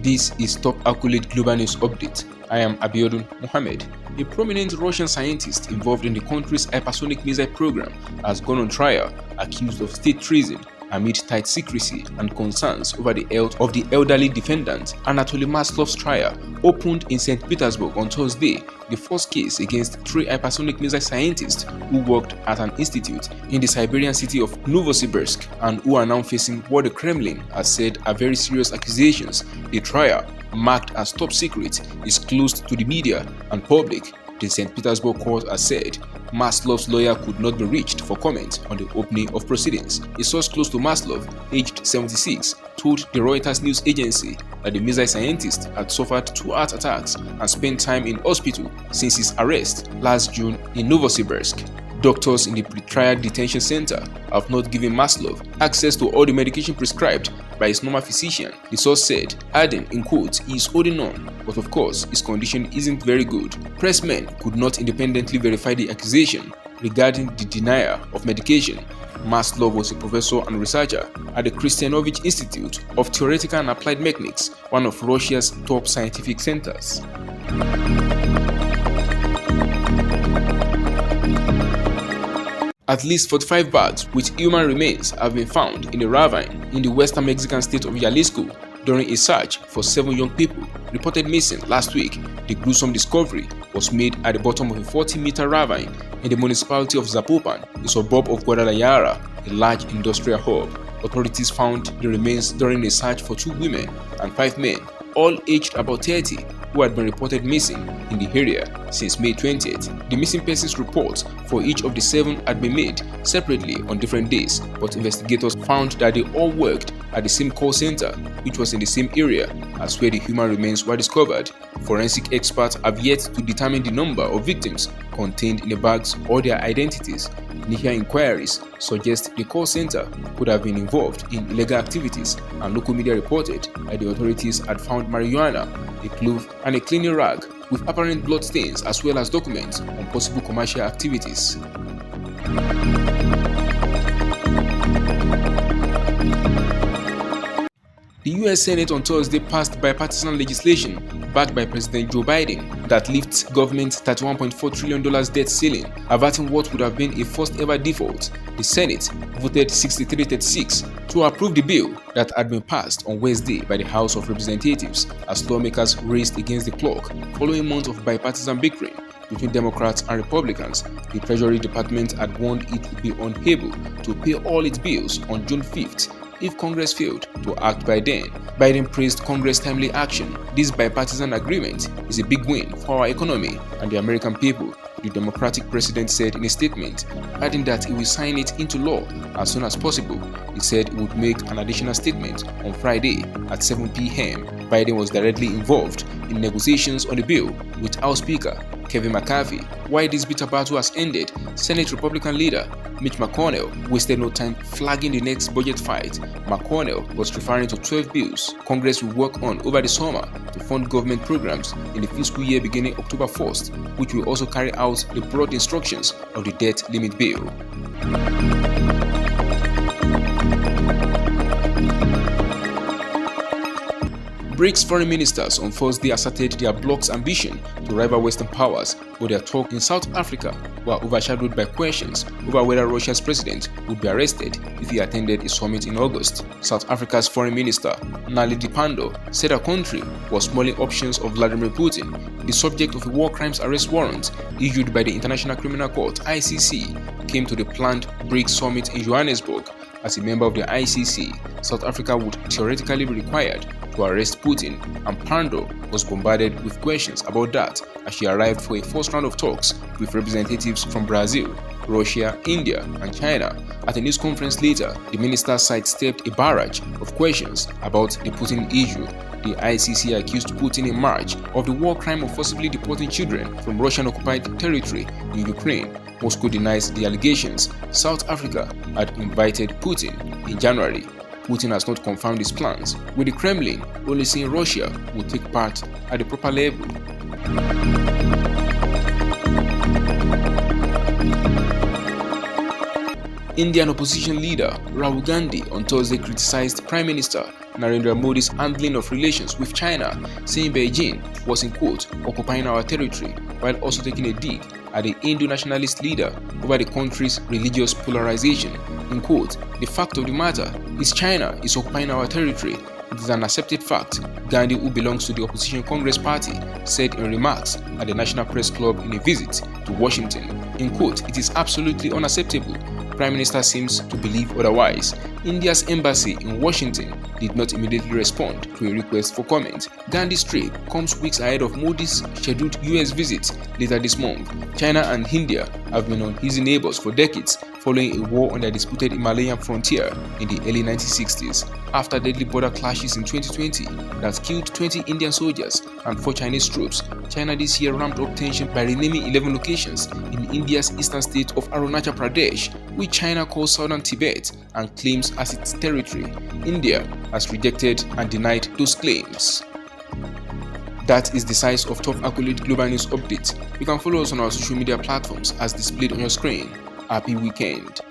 This is Top Accolade Global News Update. I am Abiodun Mohammed. A prominent Russian scientist involved in the country's hypersonic missile program has gone on trial accused of state treason amid tight secrecy and concerns over the health of the elderly defendant. Anatoly Maslov's trial opened in St. Petersburg on Thursday, the first case against three hypersonic missile scientists who worked at an institute in the Siberian city of Novosibirsk and who are now facing what the Kremlin has said are very serious accusations. The trial, marked as top secret, is closed to the media and public. The St. Petersburg court has said Maslov's lawyer could not be reached for comment on the opening of proceedings. A source close to Maslov, aged 76, told the Reuters news agency that the missile scientist had suffered 2 heart attacks and spent time in hospital since his arrest last June in Novosibirsk. Doctors in the pretrial detention center have not given Maslov access to all the medication prescribed by his normal physician, the source said, adding, in quotes, he is holding on, but of course his condition isn't very good. Pressmen could not independently verify the accusation regarding the denial of medication. Maslov was a professor and researcher at the Kristianovich Institute of Theoretical and Applied Mechanics, one of Russia's top scientific centers. At least 45 bags with human remains have been found in a ravine in the western Mexican state of Jalisco during a search for 7 young people reported missing last week. The gruesome discovery was made at the bottom of a 40-meter ravine in the municipality of Zapopan, a suburb of Guadalajara, a large industrial hub. Authorities found the remains during a search for 2 women and 5 men, all aged about 30, who had been reported missing in the area since May 20th. The missing persons reports for each of the 7 had been made separately on different days, but investigators found that they all worked at the same call center, which was in the same area as where the human remains were discovered. Forensic experts have yet to determine the number of victims contained in the bags or their identities. Initial inquiries suggest the call center could have been involved in illegal activities, and local media reported that the authorities had found marijuana, a glove, and a cleaning rag with apparent blood stains, as well as documents on possible commercial activities. The US Senate on Thursday passed bipartisan legislation backed by President Joe Biden that lifts government's $31.4 trillion debt ceiling, averting what would have been a first-ever default. The Senate voted 63-36 to approve the bill that had been passed on Wednesday by the House of Representatives as lawmakers raced against the clock following months of bipartisan bickering between Democrats and Republicans. The Treasury Department had warned it would be unable to pay all its bills on June 5th if Congress failed to act by then. Biden praised Congress' timely action. This bipartisan agreement is a big win for our economy and the American people, the Democratic president said in a statement, adding that he will sign it into law as soon as possible. He said he would make an additional statement on Friday at 7 p.m. Biden was directly involved in negotiations on the bill with House Speaker Kevin McCarthy. While this bitter battle has ended, Senate Republican leader Mitch McConnell wasted no time flagging the next budget fight. McConnell was referring to 12 bills Congress will work on over the summer to fund government programs in the fiscal year beginning October 1st, which will also carry out the broad instructions of the debt limit bill. BRICS foreign ministers on Thursday asserted their bloc's ambition to rival Western powers, but their talk in South Africa were overshadowed by questions over whether Russia's president would be arrested if he attended a summit in August. South Africa's foreign minister, Naledi Pandor, said her country was mulling options of Vladimir Putin, the subject of a war crimes arrest warrant issued by the International Criminal Court (ICC), came to the planned BRICS summit in Johannesburg. As a member of the ICC, South Africa would theoretically be required to arrest Putin, and Pandor was bombarded with questions about that as she arrived for a first round of talks with representatives from Brazil, Russia, India, and China. At a news conference later, the minister sidestepped a barrage of questions about the Putin issue. The ICC accused Putin in March of the war crime of forcibly deporting children from Russian-occupied territory in Ukraine. Moscow denies the allegations. South Africa had invited Putin in January. Putin has not confirmed his plans, with the Kremlin only saying Russia will take part at the proper level. Indian opposition leader Rahul Gandhi on Thursday criticized Prime Minister Narendra Modi's handling of relations with China, saying Beijing was in quote occupying our territory, while also taking a dig at the Hindu nationalist leader over the country's religious polarization. In quote, "The fact of the matter is China is occupying our territory. It is an accepted fact," Gandhi, who belongs to the opposition Congress Party, said in remarks at the National Press Club in a visit to Washington. In quote, "It is absolutely unacceptable." Prime Minister seems to believe otherwise. India's embassy in Washington did not immediately respond to a request for comment. Gandhi's trip comes weeks ahead of Modi's scheduled US visit later this month. China and India have been uneasy neighbors for decades, following a war on their disputed Himalayan frontier in the early 1960s. After deadly border clashes in 2020 that killed 20 Indian soldiers and 4 Chinese troops, China this year ramped up tension by renaming 11 locations in India's eastern state of Arunachal Pradesh, which China calls southern Tibet and claims as its territory. India has rejected and denied those claims. That is the size of top accurate global news updates. You can follow us on our social media platforms as displayed on your screen. Happy weekend.